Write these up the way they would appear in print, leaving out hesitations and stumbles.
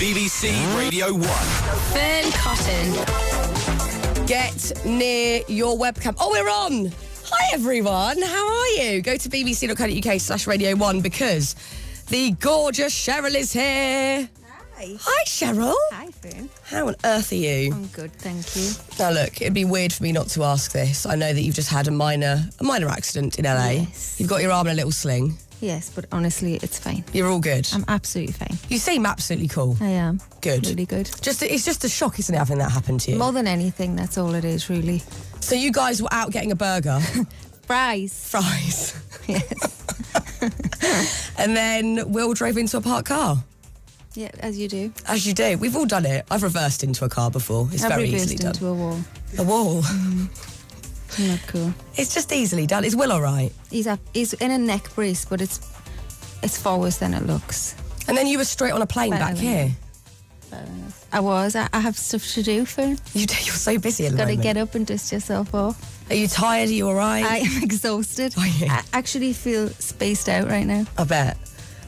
BBC Radio 1. Fearne Cotton. Get near your webcam. Oh, we're on. Hi, everyone. How are you? Go to bbc.co.uk/Radio 1 because the gorgeous Cheryl is here. Hi. Hi, Cheryl. Hi, Fearne. How on earth are you? I'm good, thank you. Now, look, it'd be weird for me not to ask this. I know that you've just had a minor accident in LA. Yes. You've got your arm in a little sling. Yes, but honestly, it's fine. You're all good. I'm absolutely fine. You seem absolutely cool. I am. Good. Really good. It's just a shock, isn't it, having that happen to you? More than anything, that's all it is, really. So you guys were out getting a burger. Fries. Yes. And then Will drove into a parked car. Yeah, as you do. As you do. We've all done it. I've reversed into a car before. It's I've very reversed easily done. into a wall. A wall? Not cool. It's just easily done. Is Will all right? He's in a neck brace, but it's far worse than it looks. And then you were straight on a plane back here. I have stuff to do, Fearne. You do. You're so busy at the Got to moment. get up and dust yourself off. Are you tired? Are you all right? I am exhausted. Are you? I actually feel spaced out right now. I bet.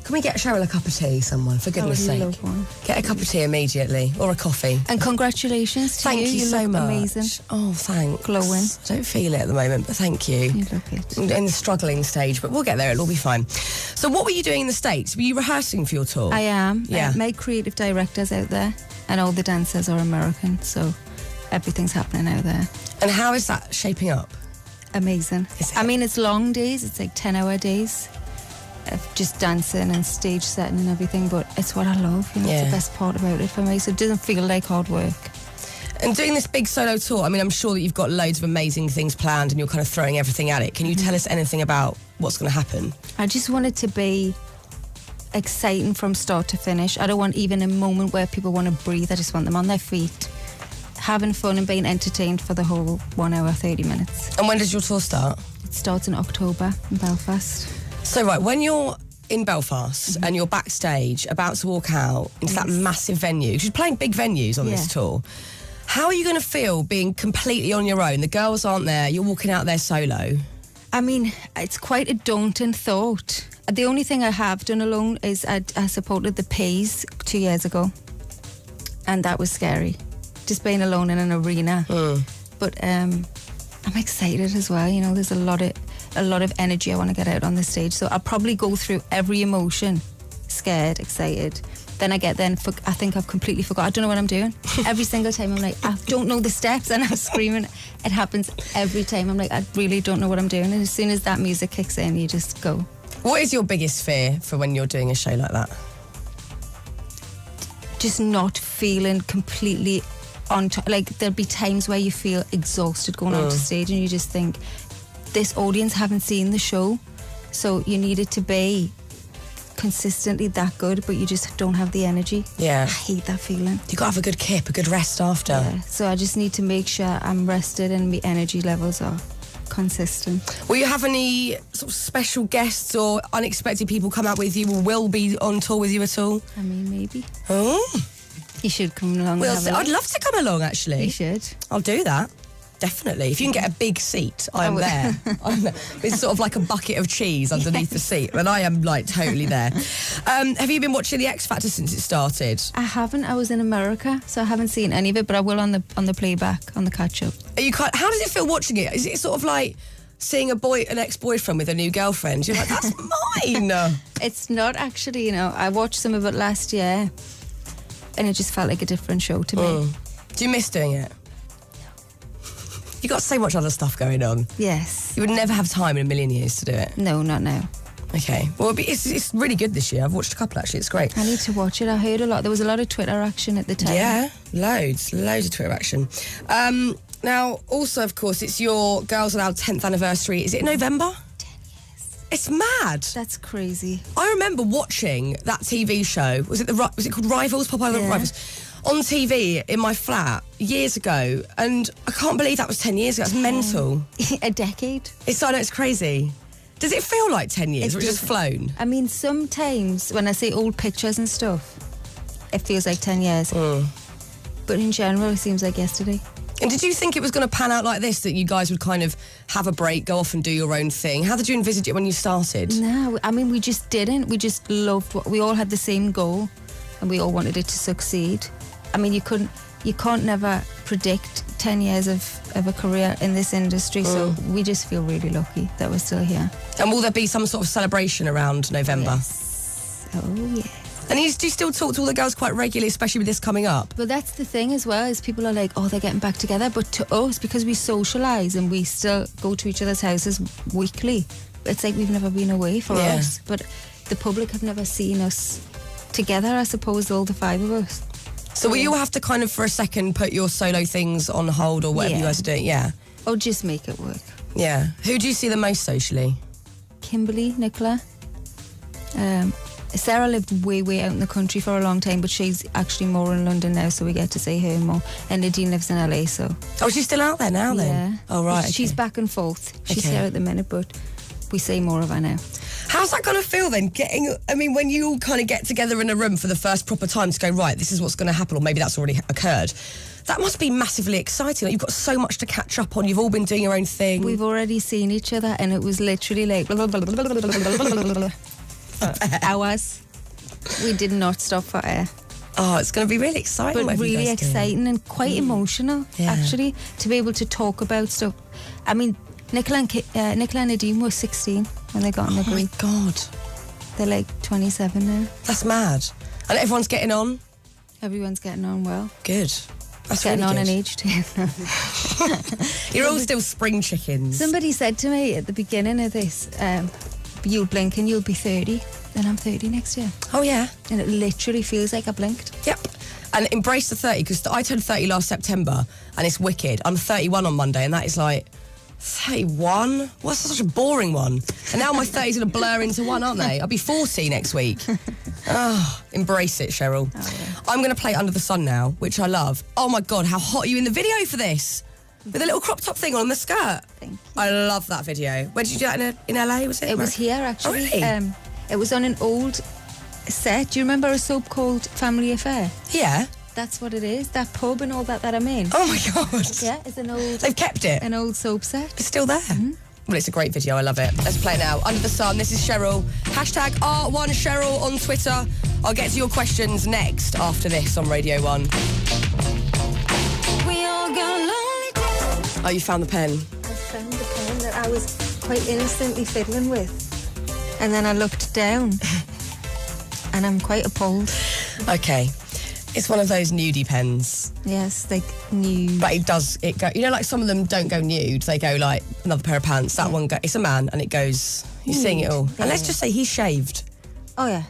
Can we get Cheryl a cup of tea, someone, for goodness I would sake? love one. Get a cup of tea immediately, or a coffee. And congratulations to Thank you You so look much. amazing. Oh, thanks. Glowing. Don't feel it at the moment, but thank you. You look it. In the struggling stage, but we'll get there. It'll all be fine. So what were you doing in the States? Were you rehearsing for your tour? I am. Yeah. My creative director's out there, and all the dancers are American, so everything's happening out there. And how is that shaping up? Amazing. Is it? I mean, it's long days. It's like 10-hour days of just dancing and stage setting and everything, but it's what I love. You know, Yeah. It's the best part about it for me, so it doesn't feel like hard work. And doing this big solo tour, I mean, I'm sure that you've got loads of amazing things planned and you're kind of throwing everything at it. Can you tell us anything about what's going to happen? I just want it to be exciting from start to finish. I don't want even a moment where people want to breathe. I just want them on their feet, having fun and being entertained for the whole 1 hour, 30 minutes. And when does your tour start? It starts in October in Belfast. So, right, when you're in Belfast and you're backstage, about to walk out into that massive venue, 'cause you're playing big venues on this Yeah. tour, how are you going to feel being completely on your own? The girls aren't there, you're walking out there solo. I mean, it's quite a daunting thought. The only thing I have done alone is I supported the Peas 2 years ago, and that was scary, just being alone in an arena. But I'm excited as well. You know, there's a lot of energy I want to get out on the stage, so I'll probably go through every emotion: scared, excited. Then I get there and I think I've completely forgot. I don't know what I'm doing. Every single time I'm like, I don't know the steps, and I'm screaming. It happens every time. I'm like, I really don't know what I'm doing. And as soon as that music kicks in, you just go. What is your biggest fear for when you're doing a show like that? Just not feeling completely on top. Like, there'll be times where you feel exhausted going onto stage and you just think, this audience haven't seen the show, so you need it to be consistently that good, but you just don't have the energy. Yeah. I hate that feeling. You've got to have a good kip, a good rest after. Yeah. So I just need to make sure I'm rested and my energy levels are consistent. Will you have any sort of special guests or unexpected people come out with you or will be on tour with you at all? I mean, maybe. Oh, You should come along. well, and have a I'd look. love to come along, actually. You should. I'll do that. Definitely. If you can get a big seat, I'm would. there. It's sort of like a bucket of cheese underneath the seat, and I am like totally there. Have you been watching The X Factor since it started? I haven't. I was in America, so I haven't seen any of it, but I will on the playback, on the catch up. Are you how does it feel watching it? Is it sort of like seeing an ex-boyfriend with a new girlfriend? You're like, that's mine. It's not actually, you know. I watched some of it last year, and it just felt like a different show to me. Do you miss doing it? You got so much other stuff going on. Yes. You would never have time in a million years to do it. No, not now. Okay. Well, it's really good this year. I've watched a couple, actually. It's great. I need to watch it. I heard a lot. There was a lot of Twitter action at the time. Yeah, loads of Twitter action. Now, also, of course, it's your Girls Aloud 10th anniversary. Is it November? 10 years. It's mad. That's crazy. I remember watching that TV show. Was it called Rivals? Pop Over Yeah. Rivals? On TV in my flat years ago, and I can't believe that was 10 years ago. That's mental. A decade. I know it's crazy. Does it feel like 10 years, or it's just flown? I mean, sometimes when I see old pictures and stuff, it feels like 10 years. But in general, it seems like yesterday. And did you think it was going to pan out like this, that you guys would kind of have a break, go off and do your own thing? How did you envisage it when you started? No, I mean, we just didn't. We just loved we all had the same goal. and we all wanted it to succeed. I mean, you can't never predict 10 years of a career in this industry, so we just feel really lucky that we're still here. And will there be some sort of celebration around November? Yes. Oh, yes. And do you still talk to all the girls quite regularly, especially with this coming up? But that's the thing as well, is people are like, oh, they're getting back together. But to us, because we socialise and we still go to each other's houses weekly, it's like we've never been away for us. But the public have never seen us together, I suppose, all the 5 of us. So will you have to kind of, for a second, put your solo things on hold or whatever you guys are doing? Yeah. Or just make it work. Yeah. Who do you see the most socially? Kimberly, Nicola. Sarah lived way, way out in the country for a long time, but she's actually more in London now, so we get to see her more. And Nadine lives in LA, so... Oh, she's still out there now, then? Yeah. Oh, right. She's back and forth. She's here at the minute, but we see more of her now. How's that going to feel, then? When you all kind of get together in a room for the first proper time to go, right, this is what's going to happen, or maybe that's already occurred. That must be massively exciting. Like, you've got so much to catch up on. You've all been doing your own thing. We've already seen each other, and it was literally like... hours. We did not stop for air. Oh, it's going to be really exciting. But really exciting and quite emotional, actually, to be able to talk about stuff. I mean, Nicola and Nadine were 16 when they got in the group. Oh, my God. They're like 27 now. That's mad. And everyone's getting on? Everyone's getting on well. Good. That's getting really on good. in age, too. You're all still spring chickens. Somebody said to me at the beginning of this, you'll blink and you'll be 30. Then I'm 30 next year. Oh, yeah. And it literally feels like I blinked. Yep. And embrace the 30, because I turned 30 last September, and it's wicked. I'm 31 on Monday, and that is like, 31? What's such a boring one? And now my 30's going to blur into one, aren't they? I'll be 40 next week. Oh, embrace it, Cheryl. Oh, yeah. I'm going to play Under the Sun now, which I love. Oh, my God, how hot are you in the video for this? With a little crop top thing on the skirt. Thank you. I love that video. Where did you do that, in LA, was it? It was here, actually. Oh, really? It was on an old set. Do you remember a soap called Family Affair? Yeah. That's what it is. That pub and all that I'm in. Oh, my God. Yeah, it's an old... They've kept it? An old soap set. It's still there? Mm-hmm. Well, it's a great video. I love it. Let's play it now. Under the Sun. This is Cheryl. Hashtag R1Cheryl on Twitter. I'll get to your questions next after this on Radio 1. We all got lonely days. Oh, you found the pen? I found the pen that I was quite innocently fiddling with. And then I looked down and I'm quite appalled. Okay. It's one of those nudie pens. Yes, like nude. But it go, you know, like some of them don't go nude. They go like another pair of pants. That one, it's a man and it goes, you're seeing it all. And let's just say he's shaved. Oh, yeah.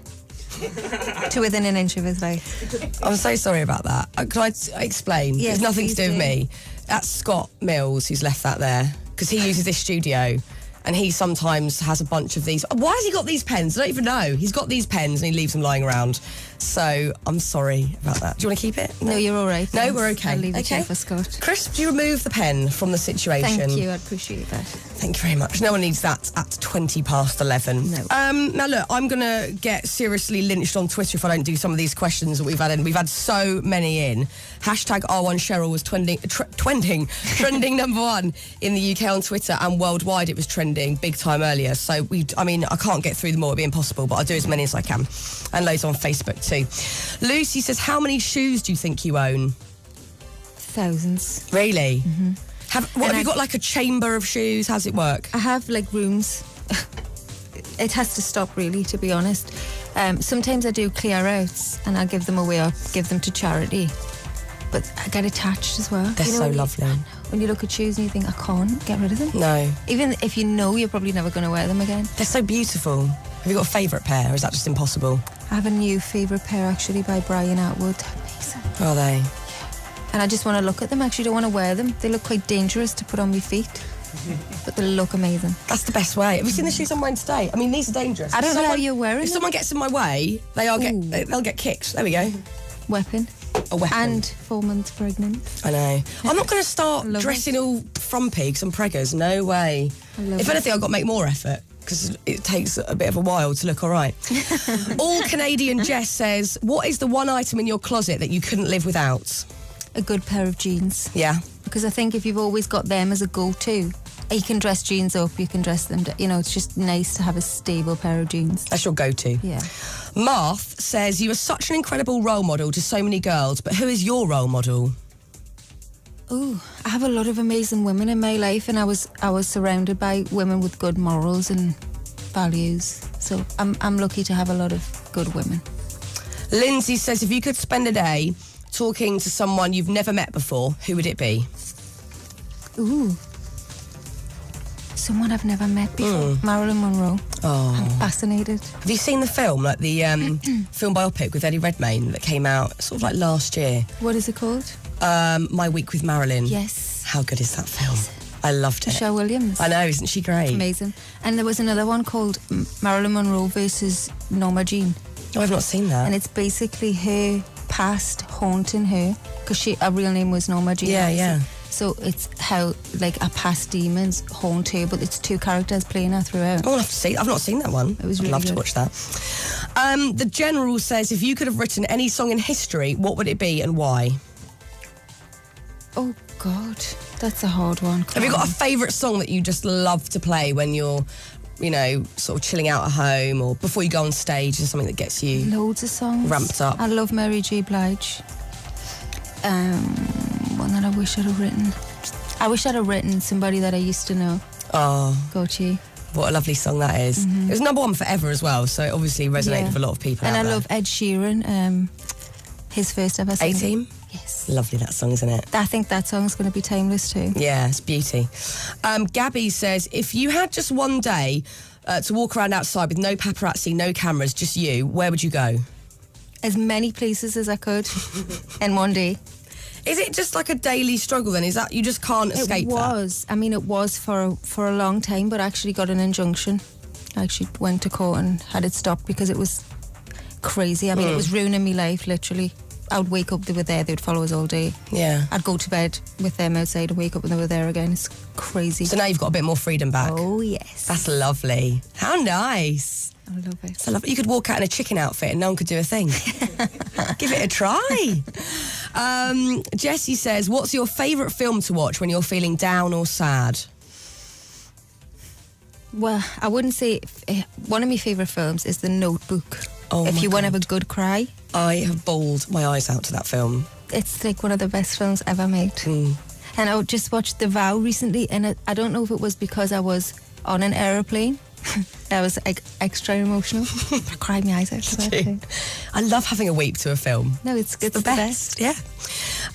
To within an inch of his life. I'm so sorry about that. Can I explain? Yes, it's nothing to do with do. me. That's Scott Mills who's left that there because he uses this studio. And he sometimes has a bunch of these. Why has he got these pens? I don't even know. He's got these pens and he leaves them lying around. So I'm sorry about that. Do you want to keep it? No, you're all right. No, thanks. we're okay. I'll leave it Okay. here for Scott. Chris, do you remove the pen from the situation? Thank you, I appreciate that. Thank you very much. No one needs that at 11:20. No. Now look, I'm going to get seriously lynched on Twitter if I don't do some of these questions that we've had in. We've had so many in. Hashtag R1Cheryl was trending number 1 in the UK on Twitter, and worldwide it was trending big time earlier. So I can't get through them all, it'd be impossible, but I'll do as many as I can. And loads on Facebook too. Lucy says, how many shoes do you think you own? Thousands. Really? Mm-hmm. Have you got like a chamber of shoes? How's it work? I have like rooms. It has to stop, really, to be honest. Sometimes I do clear outs and I give them away or give them to charity. But I get attached as well. They're so lovely. When you look at shoes and you think, I can't get rid of them. No. Even if you know you're probably never going to wear them again. They're so beautiful. Have you got a favourite pair, or is that just impossible? I have a new favourite pair, actually, by Brian Atwood. Amazing. Are they? And I just want to look at them. I actually don't want to wear them. They look quite dangerous to put on my feet. But they look amazing. That's the best way. Have you seen the shoes I'm wearing today? I mean, these are dangerous. I don't know how you're wearing If them. someone gets in my way, they'll get kicked. There we go. Weapon. A weapon. And 4 months pregnant. I know. I'm not going to start dressing all frumpy because I'm preggers. No way. If anything, I've got to make more effort because it takes a bit of a while to look all right. All Canadian Jess says, what is the one item in your closet that you couldn't live without? A good pair of jeans. Yeah. Because I think if you've always got them as a go-to, You can dress jeans up, you can dress them down. You know, it's just nice to have a stable pair of jeans. That's your go-to. Yeah. Marth says, you are such an incredible role model to so many girls, but who is your role model? Oh, I have a lot of amazing women in my life, and I was surrounded by women with good morals and values. So I'm lucky to have a lot of good women. Lindsay says, if you could spend a day talking to someone you've never met before, who would it be? Ooh. Someone I've never met before. Marilyn Monroe. Oh. I'm fascinated. Have you seen the film, like the film biopic with Eddie Redmayne that came out sort of like last year? What is it called? My Week with Marilyn. Yes. How good is that film? I loved it. Michelle Williams. I know, isn't she great? Amazing. And there was another one called Marilyn Monroe versus Norma Jean. Oh, I've not seen that. And it's basically her past haunting her, because her real name was Norma Jean. Yeah, obviously. yeah. So it's how, like, her past demons haunt her, but it's two characters playing her throughout. Oh, I'll have to see. I've not seen that one. It was really I'd love to good. watch that. The General says, if you could have written any song in history, what would it be and why? Oh, God. That's a hard one. Have you got a favourite song that you just love to play when you're, you know, sort of chilling out at home or before you go on stage, or something that gets you Loads of songs. ramped up? I love Mary J. Blige. One that I wish I'd have written. I wish I'd have written Somebody That I Used to Know. Oh, Gotchi. what a lovely song that is. It was number one forever as well, so it obviously resonated with a lot of people And out I there. love Ed Sheeran. His first ever song. 18? Yes. Lovely, that song, isn't it? I think that song's going to be timeless too. Yeah, it's beauty. Gabby says, if you had just one day to walk around outside with no paparazzi, no cameras, just you, where would you go? As many places as I could in one day. Is it just like a daily struggle then? Is that you just can't escape It was. I mean, it was for a long time, but I actually got an injunction. I actually went to court and had it stopped because it was crazy. I mean, it was ruining my life, literally. I would wake up, they were there, they would follow us all day. Yeah. I'd go to bed with them outside and wake up and they were there again. It's crazy. So now you've got a bit more freedom back. Oh, yes. That's lovely. How nice. I love it. So lovely. You could walk out in a chicken outfit and no one could do a thing. Give it a try. Jessie says, what's your favourite film to watch when you're feeling down or sad? Well, I wouldn't say... one of my favourite films is The Notebook. Oh, if my you want to have God. a good cry, I have bawled my eyes out to that film. it's like one of the best films ever made. And I just watched The Vow recently, and I don't know if it was because I was on an aeroplane. I was like extra emotional. I cried my eyes out to that thing. I love having a weep to a film. No, it's The best. Yeah.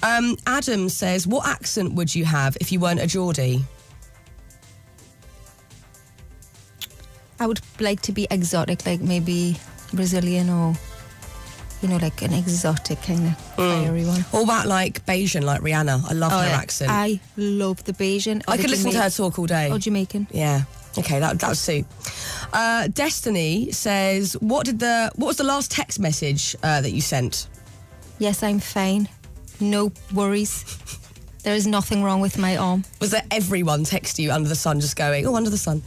Adam says, what accent would you have if you weren't a Geordie? I would like to be exotic, like maybe Brazilian or, you know, like an exotic kind of fiery one. What about like Bayesian, like Rihanna? I love her accent. I love the Bayesian. I could listen to her talk all day. Or Jamaican. Yeah. Okay, that would suit. Destiny says, what was the last text message that you sent? Yes, I'm fine. No worries. There is nothing wrong with my arm. Was there everyone text you under the sun, just going, oh, under the sun,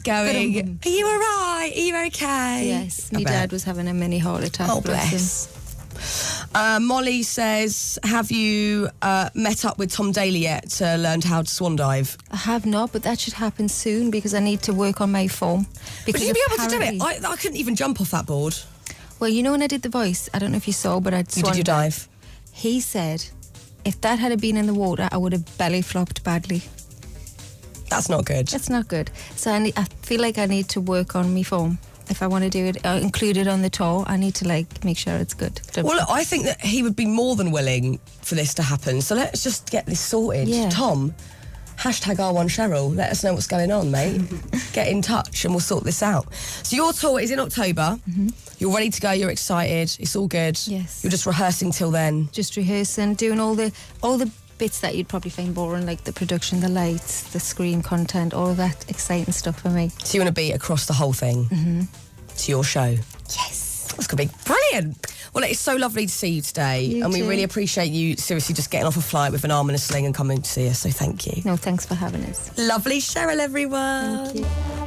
going, are you all right? Are you okay? Yes, I my bet. dad was having a mini heart attack. Oh, bless him. bless. Molly says, have you met up with Tom Daly yet to learn how to swan dive? I have not, but that should happen soon because I need to work on my form. Would Because you be able to do it? apparently- I couldn't even jump off that board. Well, you know when I did The Voice, I don't know if you saw, but I'd You did your dive? He said, if that had been in the water, I would have belly flopped badly. That's not good. That's not good. So I feel like I need to work on my form. If I want to do it, include it on the tour, I need to like make sure it's good. Well, look, I think that he would be more than willing for this to happen. So let's just get this sorted. Yeah. Tom, hashtag R1 Cheryl, let us know what's going on, mate. Get in touch and we'll sort this out. So your tour is in October. You're ready to go, you're excited, it's all good. Yes. You're just rehearsing till then. Just rehearsing, doing all the bits that you'd probably find boring, like the production, the lights, the screen content, all of that exciting stuff for me. So you want to be across the whole thing to your show. Yes. That's going to be brilliant. Well, it's so lovely to see you today. You and we too. really appreciate you seriously just getting off a flight with an arm and a sling and coming to see us. So thank you. No, thanks for having us. Lovely Cheryl, everyone. Thank you.